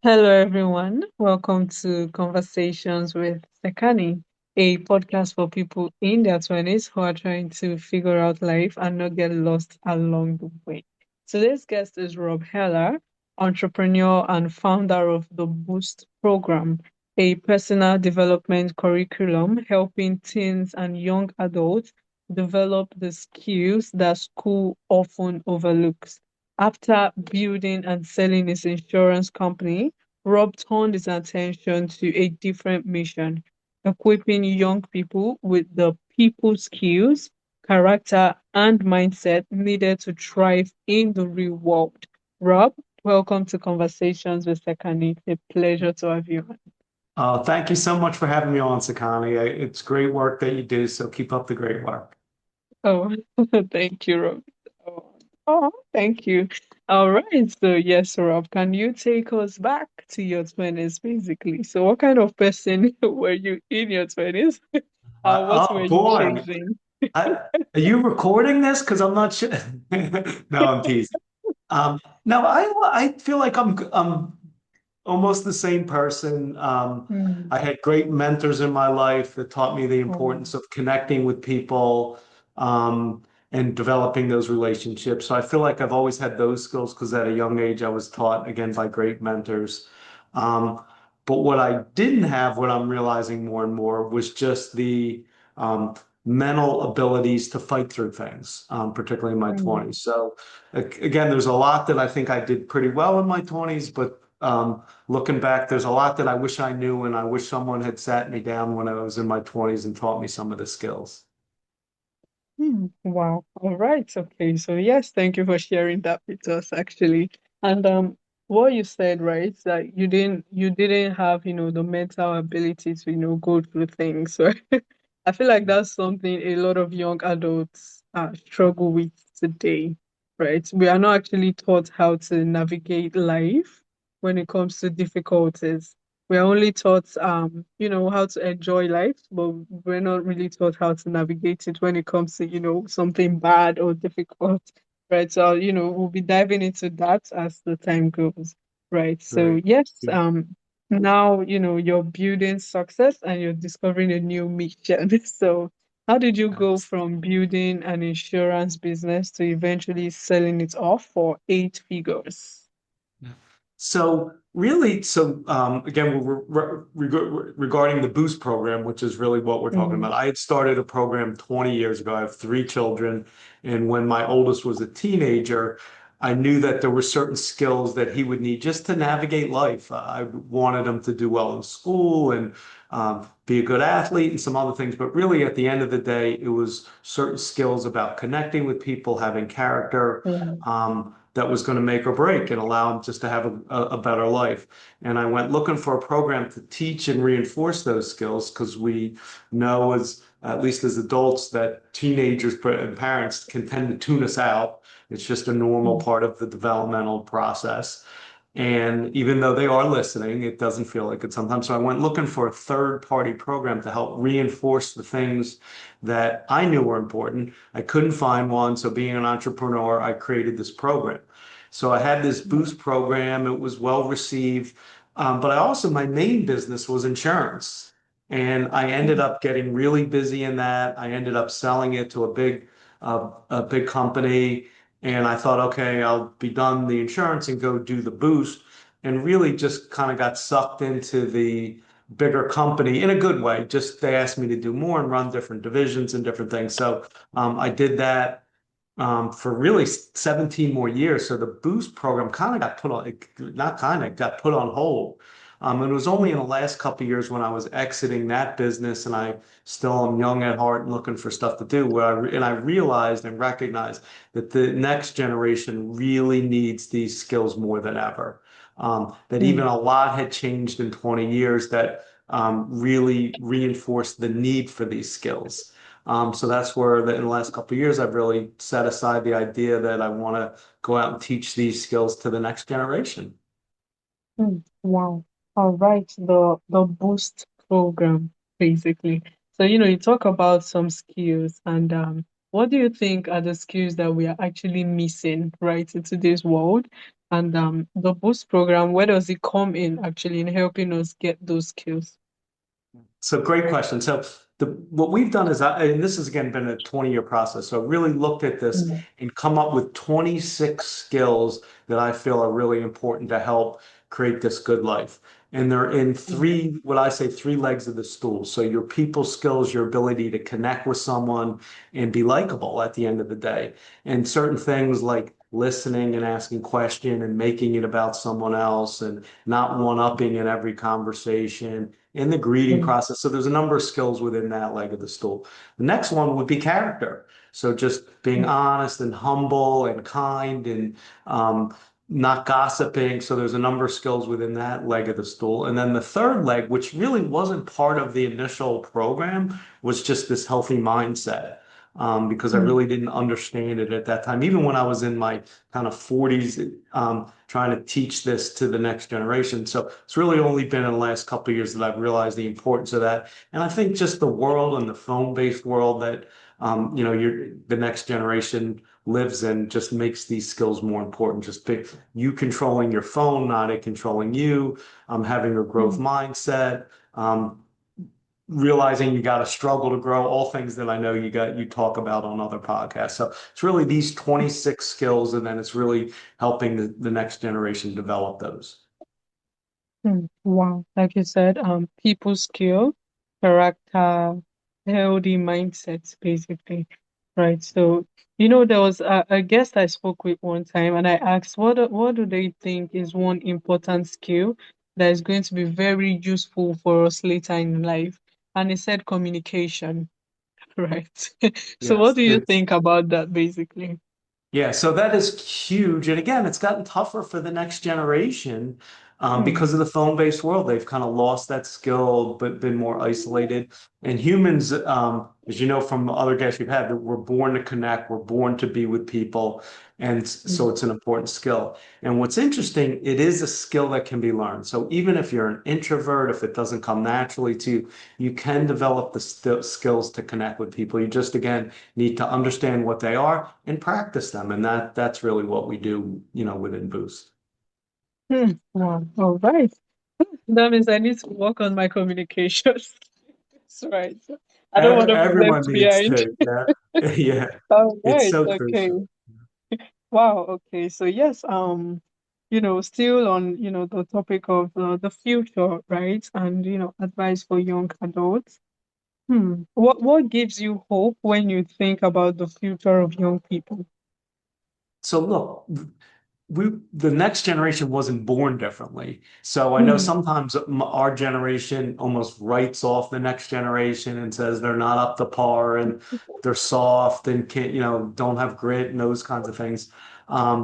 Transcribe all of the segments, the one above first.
Hello, everyone. Welcome to Conversations with Sekani, a podcast for people in their 20s who are trying to figure out life and not get lost along the way. Today's guest is Rob Heller, entrepreneur and founder of the Boost program, a personal development curriculum helping teens and young adults develop the skills that school often overlooks. After building and selling his insurance company, Rob turned his attention to a different mission, equipping young people with the people skills, character, and mindset needed to thrive in the real world. Rob, welcome to Conversations with Sekani. It's a pleasure to have you on. Thank you so much for having me on, Sekani. It's great work that you do, so keep up the great work. Oh, thank you, Rob. Thank you. All right. So, yes, Rob, can you take us back to your 20s, basically? So, what kind of person were you in your 20s? What were Oh you boy, chasing? are you recording this? Because I'm not sure. No, I'm teasing. No, I feel like I'm almost the same person. Mm, I had great mentors in my life that taught me the oh, importance of connecting with people, um, and developing those relationships. So I feel like I've always had those skills because at a young age I was taught again by great mentors. But what I didn't have, what I'm realizing more and more, was just the um, mental abilities to fight through things, particularly in my mm. 20s. So again, there's a lot that I think I did pretty well in my 20s, but looking back, there's a lot that I wish I knew, and I wish someone had sat me down when I was in my 20s and taught me some of the skills. Wow. All right. Okay. So yes, thank you for sharing that with us actually. And what you said, right, that you didn't have, the mental ability to, go through things. So I feel like that's something a lot of young adults struggle with today, right? We are not actually taught how to navigate life when it comes to difficulties. We're only taught, how to enjoy life, but we're not really taught how to navigate it when it comes to, something bad or difficult, right? So, we'll be diving into that as the time goes, right? So, Great. yes, now, you're building success and you're discovering a new mission. So, how did you go from building an insurance business to eventually selling it off for eight figures? So really, again, regarding the Boost program, which is really what we're talking Mm, about. I had started a program 20 years ago. I have three children, and when my oldest was a teenager, I knew that there were certain skills that he would need just to navigate life. I wanted him to do well in school and be a good athlete and some other things. But really, at the end of the day, it was certain skills about connecting with people, having character, mm, that was going to make or break and allow them just to have a better life. And I went looking for a program to teach and reinforce those skills because we know, as at least as adults, that teenagers and parents can tend to tune us out. It's just a normal mm, part of the developmental process. And even though they are listening, it doesn't feel like it sometimes. So I went looking for a third party program to help reinforce the things that I knew were important. I couldn't find one. So being an entrepreneur, I created this program. So I had this mm, boost program. It was well received. But I also, my main business was insurance. And I ended mm, up getting really busy in that. I ended up selling it to a big company. And I thought, okay, I'll be done the insurance and go do the boost. And really just kind of got sucked into the bigger company in a good way. Just they asked me to do more and run different divisions and different things. So I did that for really 17 more years. So the boost program kind of got put on, not kind of got put on hold. And it was only in the mm, last couple of years when I was exiting that business and I still am young at heart and looking for stuff to do and I realized and recognized that the next generation really needs these skills more than ever. That even mm. a lot had changed in 20 years that really reinforced the need for these skills. So that's where in the last couple of years, I've really set aside the idea that I want to go out and teach these skills to the next generation. Wow. All right. The boost program, basically. So, you talk about some skills and what do you think are the skills that we are actually missing, right, in today's world? And the boost program, where does it come in actually in helping us get those skills? So great question. So what we've done is, and this has again been a 20-year process. So I really looked at this Mm, and come up with 26 skills that I feel are really important to help create this good life. And they're in mm, three, what I say, three legs of the stool. So your people skills, your ability to connect with someone and be likable at the end of the day. And certain things like listening and asking question and making it about someone else and not one-upping in every conversation in the greeting mm, process. So there's a number of skills within that leg of the stool. The next one would be character. So just being mm, honest and humble and kind and not gossiping. So there's a number of skills within that leg of the stool. And then the third leg, which really wasn't part of the initial program, was just this healthy mindset. Because I mm, really didn't understand it at that time. Even when I was in my kind of 40s, trying to teach this to the next generation. So it's really only been in the last couple of years that I've realized the importance of that. And I think just the world and the phone-based world that the next generation lives in just makes these skills more important. Just you controlling your phone, not it controlling you, having a growth mm. mindset, realizing you got to struggle to grow, all things that I know you talk about on other podcasts. So it's really these 26 skills, and then it's really helping the next generation develop those. Wow. Like you said, people skill, character, healthy mindsets, basically. Right. So, there was a guest I spoke with one time, and I asked, what do they think is one important skill that is going to be very useful for us later in life? And he said communication. Right. So, what Yes, do you it's think about that, basically? Yeah, so that is huge. And again, it's gotten tougher for the next generation Hmm. because of the phone-based world. They've kind of lost that skill, but been more isolated. And humans, as you know from other guests you've had, that we're born to connect, we're born to be with people. And so Mm, it's an important skill. And what's interesting, it is a skill that can be learned. So even if you're an introvert, if it doesn't come naturally to you, you can develop the st skills to connect with people. You just, again, need to understand what they are and practice them. And that's really what we do, within Boost. Wow. All right. That means I need to work on my communication. That's right. I don't want to be Everyone left needs behind. to, yeah. Yeah, All it's right. so Okay. crucial. Wow. Okay. So yes, still on, the topic of the future, right? And, advice for young adults. What gives you hope when you think about the future of young people? So look, the next generation wasn't born differently. So I know Hmm. sometimes our generation almost writes off the next generation and says they're not up to par and they're soft and can't, don't have grit and those kinds of things.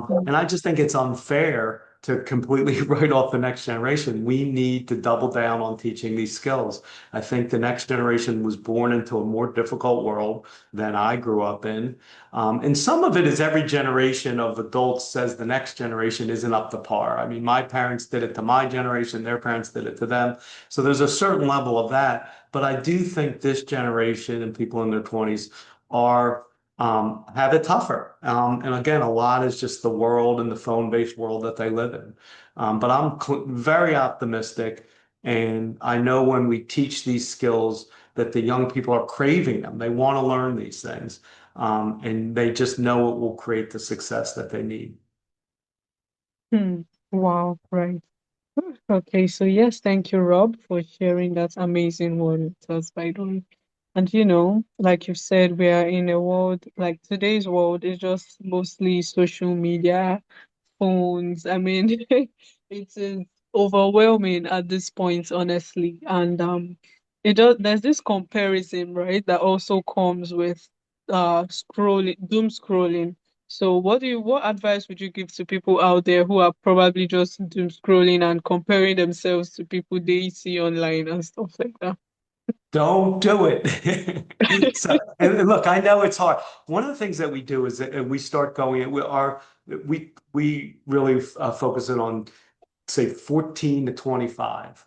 Hmm. And I just think it's unfair to completely write off the next generation. We need to double down on teaching these skills. I think the next generation was born into a more difficult world than I grew up in. And some of it is every generation of adults says the next generation isn't up to par. I mean, my parents did it to my generation, their parents did it to them. So there's a certain level of that. But I do think this generation and people in their 20s are have it tougher. And again, a lot is just the world and the phone-based world that they live in. But I'm very optimistic. And I know when we teach these skills that the young people are craving them. They want to learn these things and they just know it will create the success that they need. Hmm. Wow. Right. Okay, so yes, thank you, Rob, for sharing that amazing word with us, by the way. And like you said, we are in a world like today's world is just mostly social media, phones. I mean, it is overwhelming at this point, honestly. And there's this comparison, right, that also comes with doom scrolling. So what advice would you give to people out there who are probably just doom scrolling and comparing themselves to people they see online and stuff like that? Don't do it. So, and look, I know it's hard. One of the things that we do is that we start going, we really focus it on say 14 to 25.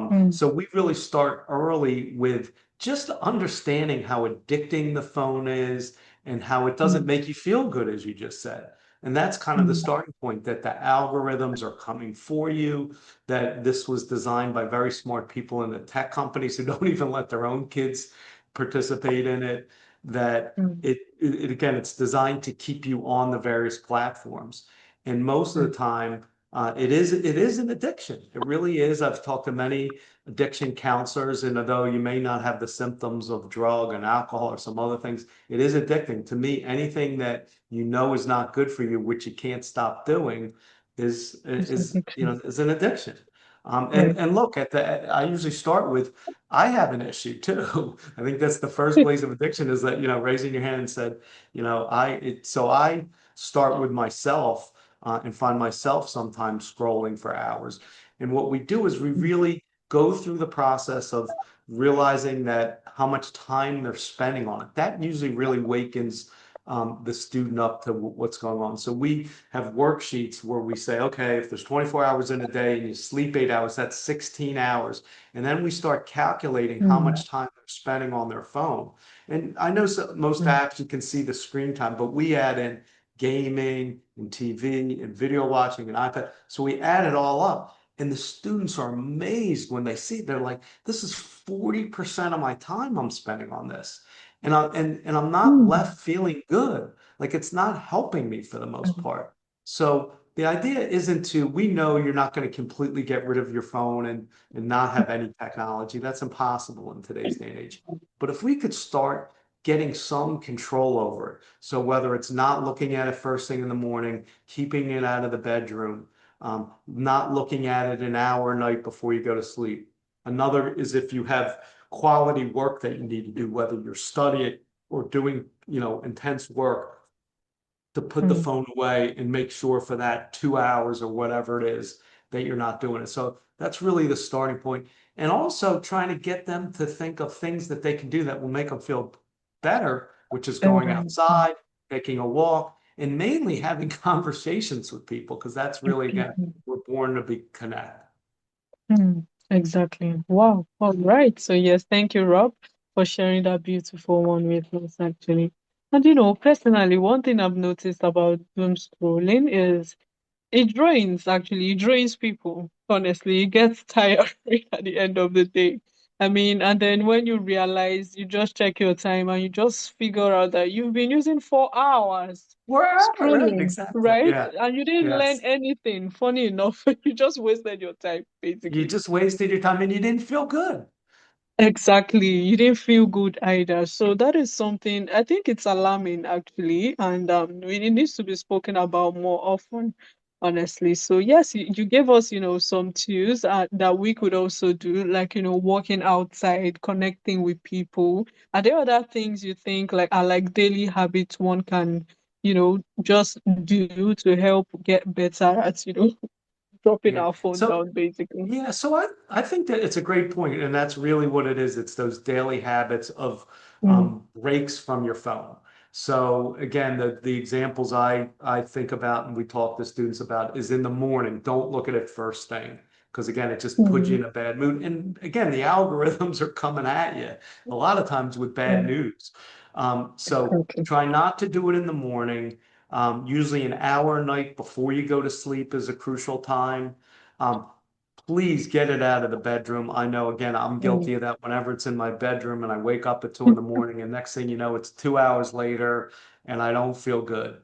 Mm, So we really start early with just understanding how addicting the phone is and how it doesn't mm, make you feel good, as you just said. And that's kind of the mm, starting point that the algorithms are coming for you, that this was designed by very smart people in the tech companies who don't even let their own kids participate in it, that mm, again, it's designed to keep you on the various platforms. And most of mm, the time, it is an addiction. It really is. I've talked to many addiction counselors, and although you may not have the symptoms of drug and alcohol or some other things, it is addicting. To me, anything that you know is not good for you, which you can't stop doing, it's addiction. is an addiction. Right. And look at the. I usually start with I have an issue too. I think that's the first place of addiction is that raising your hand and said so I start with myself and find myself sometimes scrolling for hours. And what we do is we Mm, really go through the process of realizing that how much time they're spending on it. That usually really wakens the student up to what's going on. So we have worksheets where we say, okay, if there's 24 hours in a day and you sleep 8 hours, that's 16 hours. And then we start calculating how mm, much time they're spending on their phone. And I know most mm, apps you can see the screen time, but we add in gaming and TV and video watching and iPad. So we add it all up. And the students are amazed when they see it. They're like, this is 40% of my time I'm spending on this. And I'm not mm, left feeling good. Like it's not helping me for the most mm, part. So the idea isn't to, we know you're not going to completely get rid of your phone and not have any technology. That's impossible in today's day and age. But if we could start getting some control over it. So whether it's not looking at it first thing in the morning, keeping it out of the bedroom, not looking at it an hour a night before you go to sleep. Another is if you have quality work that you need to do, whether you're studying or doing, intense work, to put the mm, phone away and make sure for that 2 hours or whatever it is that you're not doing it. So that's really the starting point. And also trying to get them to think of things that they can do that will make them feel better, which is going better. Mm, outside, taking a walk, and mainly having conversations with people, because that's with really, again, people. we're born to be connected. Exactly. Wow. All right. So yes, thank you, Rob, for sharing that beautiful one with us, actually. And personally, one thing I've noticed about doom scrolling is it drains, actually. It drains people. Honestly, it gets tiring at the end of the day. I mean, and then when you realize, you just check your time and you just figure out that you've been using 4 hours Wherever, right? scrolling, Exactly. right? Yeah. And you didn't learn Yes. anything. Funny enough, you just wasted your time, You basically. just wasted your time and you didn't feel good. Exactly. You didn't feel good either. So that is something I think it's alarming actually, and it needs to be spoken about more often, honestly. So yes, you gave us, some tools that we could also do, like, walking outside, connecting with people. Are there other things you think like are like daily habits one can, just do to help get better at, dropping Yeah. our phone So down, basically? Yeah, so I think that it's a great point, and that's really what it is. It's those daily habits of Mm, breaks from your phone. So again, the examples I think about and we talk to students about is in the morning. Don't look at it first thing because again, it just puts you mm, in a bad mood. And again, the algorithms are coming at you a lot of times with bad yeah, news. So exactly. try not to do it in the morning. Usually an hour a night before you go to sleep is a crucial time. Um, Please get it out of the bedroom. I know, again, I'm Mm. guilty of that whenever it's in my bedroom and I wake up at 2 in the morning, and next thing you know, it's 2 hours later and I don't feel good.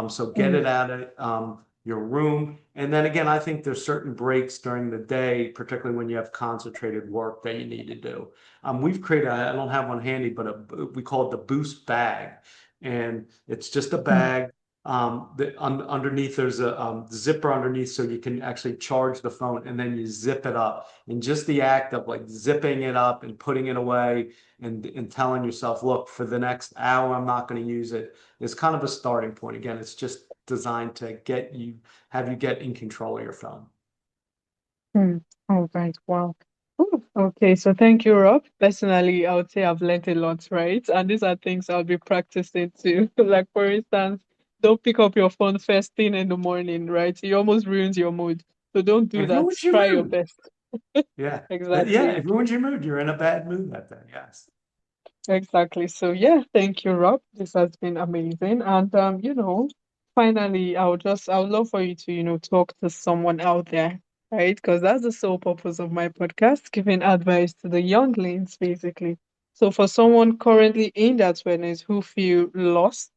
So get Mm, it out of your room. And then again, I think there's certain breaks during the day, particularly when you have concentrated work that you need to do. We've created, I don't have one handy, but we call it the Boost bag. And it's just a mm, bag underneath there's a zipper underneath so you can actually charge the phone and then you zip it up. And just the act of like zipping it up and putting it away and telling yourself, look, for the next hour, I'm not going to use it is kind of a starting point. Again, it's just designed to have you get in control of your phone. mm. All right. Wow. Ooh, okay. So thank you, Rob. Personally, I would say I've learned a lot, right? And these are things I'll be practicing too. Like, for instance, don't pick up your phone first thing in the morning, right? It almost ruins your mood. So don't do It that. ruins your Try your mood. best. Yeah. Yeah, Exactly. it ruins your mood. You're in a bad mood that day. Yes. Exactly. So yeah, thank you, Rob. This has been amazing. And finally, I would love for you to, talk to someone out there, right? Because that's the sole purpose of my podcast, giving advice to the younglings, basically. So for someone currently in their 20s who feel lost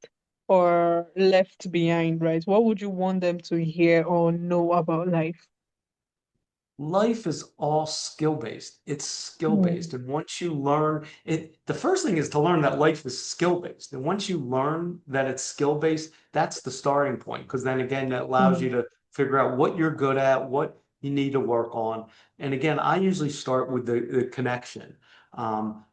or left behind, right? What would you want them to hear or know about life? Life is all skill based. It's skill based. Mm, And once you learn it, the first thing is to learn that life is skill based. And once you learn that it's skill based, that's the starting point. Because then again, that allows you mm, to figure out what you're good at, what you need to work on. And again, I usually start with the connection,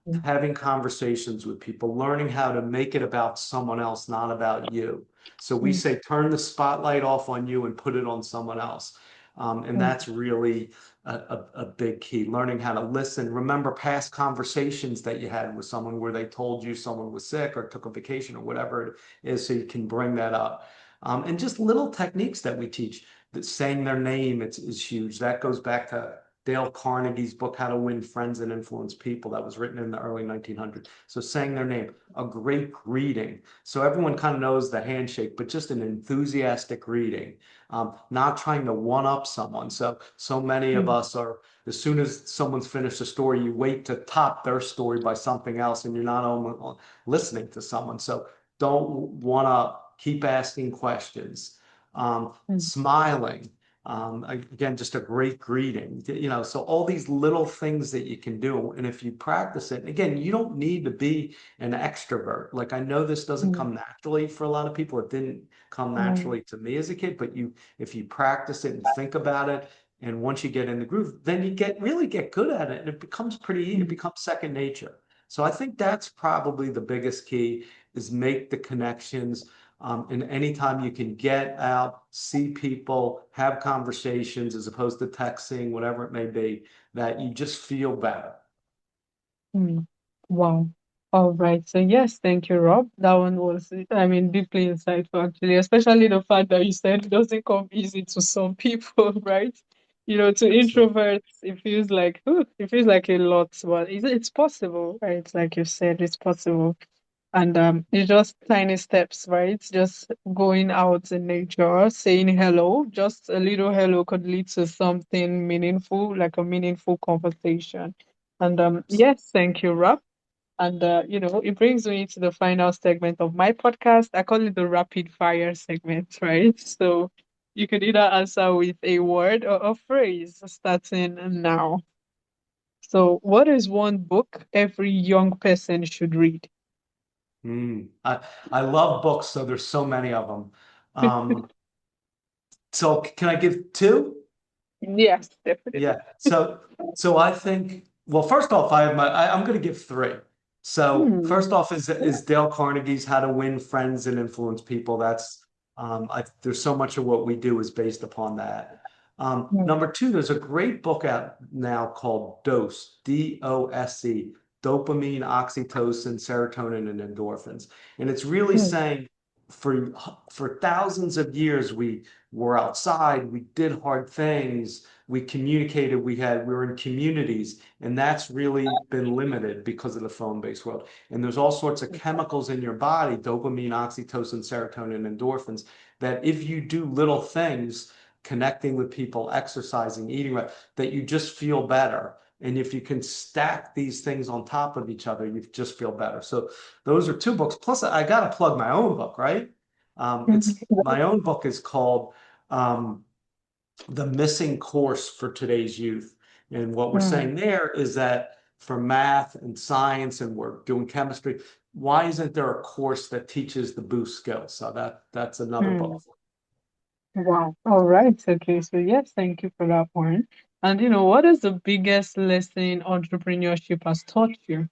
mm, having conversations with people, learning how to make it about someone else, not about you. So we mm, say, turn the spotlight off on you and put it on someone else. And mm, that's really a big key. Learning how to listen. Remember past conversations that you had with someone where they told you someone was sick or took a vacation or whatever it is, so you can bring that up. And just little techniques that we teach. That saying their name is huge. That goes back to Dale Carnegie's book, How to Win Friends and Influence People, that was written in the early 1900s. So saying their name, a great greeting. So everyone kind of knows the handshake, but just an enthusiastic greeting, not trying to one up someone. So many of mm, us are, as soon as someone's finished a story, you wait to top their story by something else, and you're not listening to someone. So don't want to keep asking questions, mm, smiling. Again, just a great greeting, so all these little things that you can do. And if you practice it, and again, you don't need to be an extrovert. Like, I know this doesn't mm, come naturally for a lot of people. It didn't come mm, naturally to me as a kid, but if you practice it and think about it, and once you get in the groove, then you really get good at it, and it mm, becomes second nature. So I think that's probably the biggest key, is make the connections. And anytime you can get out, see people, have conversations as opposed to texting, whatever it may be, that you just feel better. mm. Wow. All right. So yes, thank you, Rob. That one was, I mean, deeply insightful actually, especially the fact that you said it doesn't come easy to some people, right? To So, introverts, it feels like, it feels like a lot, but it's possible, right? Like you said, it's possible. And it's just tiny steps, right? Just going out in nature, saying hello, just a little hello could lead to something meaningful, like a meaningful conversation. And yes, thank you, Rob. And it brings me to the final segment of my podcast. I call it the rapid fire segment, right? So you could either answer with a word or a phrase starting now. So, what is one book every young person should read? I love books, so there's so many of them. So can I give two? Yes, Yeah. definitely. So I think, well, first off, I'm going to give three. So Hmm. first off is Dale Carnegie's How to Win Friends and Influence People. There's so much of what we do is based upon that. Hmm. Number two, there's a great book out now called Dose, DOSE, dopamine, oxytocin, serotonin, and endorphins. And it's really Hmm. saying, for for thousands of years we were outside, we did hard things, we communicated, we were in communities, and that's really been limited because of the phone-based world. And there's all sorts of chemicals in your body, dopamine, oxytocin, serotonin, endorphins, that if you do little things, connecting with people, exercising, eating right, that you just feel better. And if you can stack these things on top of each other, you just feel better. So those are two books. Plus, I got to plug my own book, right? It's Hmm. my own book is called um, The Missing Course for Today's Youth. And what we're Hmm. saying there is that for math and science, and we're doing chemistry, why isn't there a course that teaches the boost skills? So that's another Hmm. book. Wow. All right. Okay. So yes, thank you for that one. And what is the biggest lesson entrepreneurship has taught you?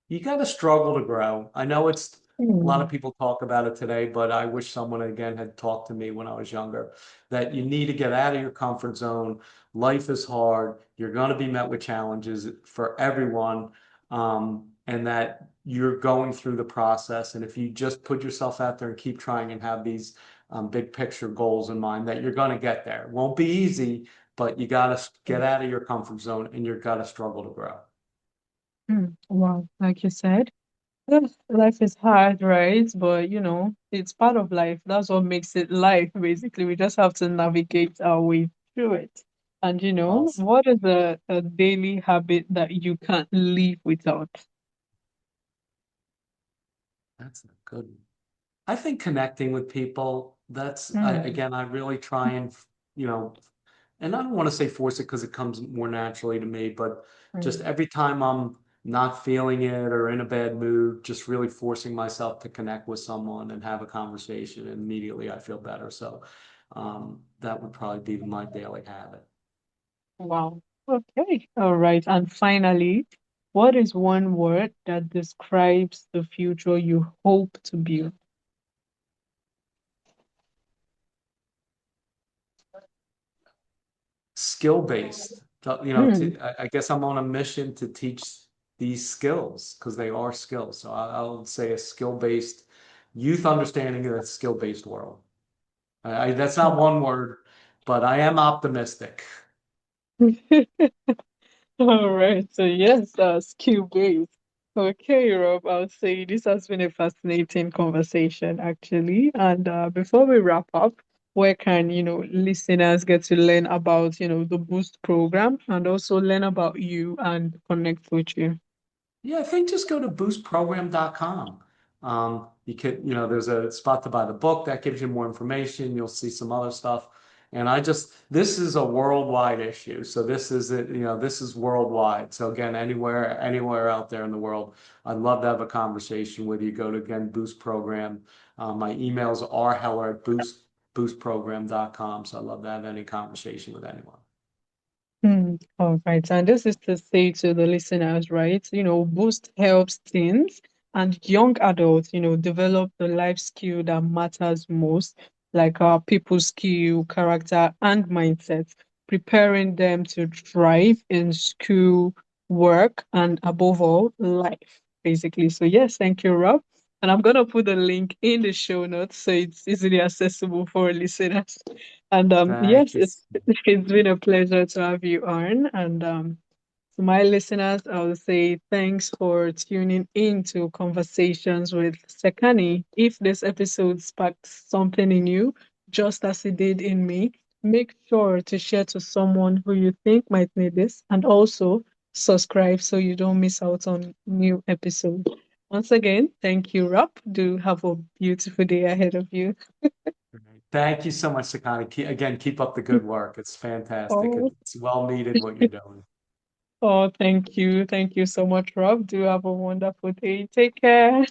You got to struggle to grow. I know it's a lot of Hmm. people talk about it today, but I wish someone again had talked to me when I was younger, that you need to get out of your comfort zone. Life is hard. You're going to be met with challenges for everyone, and that you're going through the process. And if you just put yourself out there and keep trying and have these big picture goals in mind, that you're going to get there. It won't be easy, but you got to get out of your comfort zone, and you've got to struggle to grow. Hmm. Wow. Like you said. Yeah, life is hard, right? But it's part of life. That's what makes it life, basically. We just have to navigate our way through it. And Well, what is a daily habit that you can't live without? that's a good one. I think connecting with people, Hmm. again, I really try and, you know, and I don't want to say force it because it comes more naturally to me, but just Hmm. every time I'm not feeling it or in a bad mood, just really forcing myself to connect with someone and have a conversation, and immediately I feel better. So that would probably be my daily habit. Wow. Okay. All right. And finally, what is one word that describes the future you hope to build? Skill based. Hmm. I guess I'm on a mission to teach these skills because they are skills. So I'll say a skill based youth understanding of a skill based world. That's not Wow. one word, but I am optimistic. All right. So yes, skill based. Okay, Rob, I'll say this has been a fascinating conversation actually. And before we wrap up, where can, listeners get to learn about, the Boost program and also learn about you and connect with you? Yeah, I think just go to boostprogram.com. There's a spot to buy the book that gives you more information. You'll see some other stuff. And this is a worldwide issue. So this is worldwide. So again, anywhere out there in the world, I'd love to have a conversation with you. Go to, again, Boost Program. My emails are heller@boostprogram.com. So I'd love to have any conversation with anyone. All right. And this is to say to the listeners, right? Boost helps teens and young adults, develop the life skill that matters most, like people skill, character, and mindset, preparing them to thrive in school, work, and above all, life, basically. So, yes, thank you, Rob. And I'm going to put the link in the show notes so it's easily accessible for listeners. And Thank yes, you. it's been a pleasure to have you on. And to my listeners, I will say thanks for tuning in to Conversations with Sekani. If this episode sparked something in you, just as it did in me, make sure to share to someone who you think might need this, and also subscribe so you don't miss out on new episodes. Once again, thank you, Rob. Do have a beautiful day ahead of you. Thank you so much, Sekani. Again, keep up the good work. It's fantastic. Oh, It's well needed what you're doing. oh, thank you. Thank you so much, Rob. Do have a wonderful day. Take care.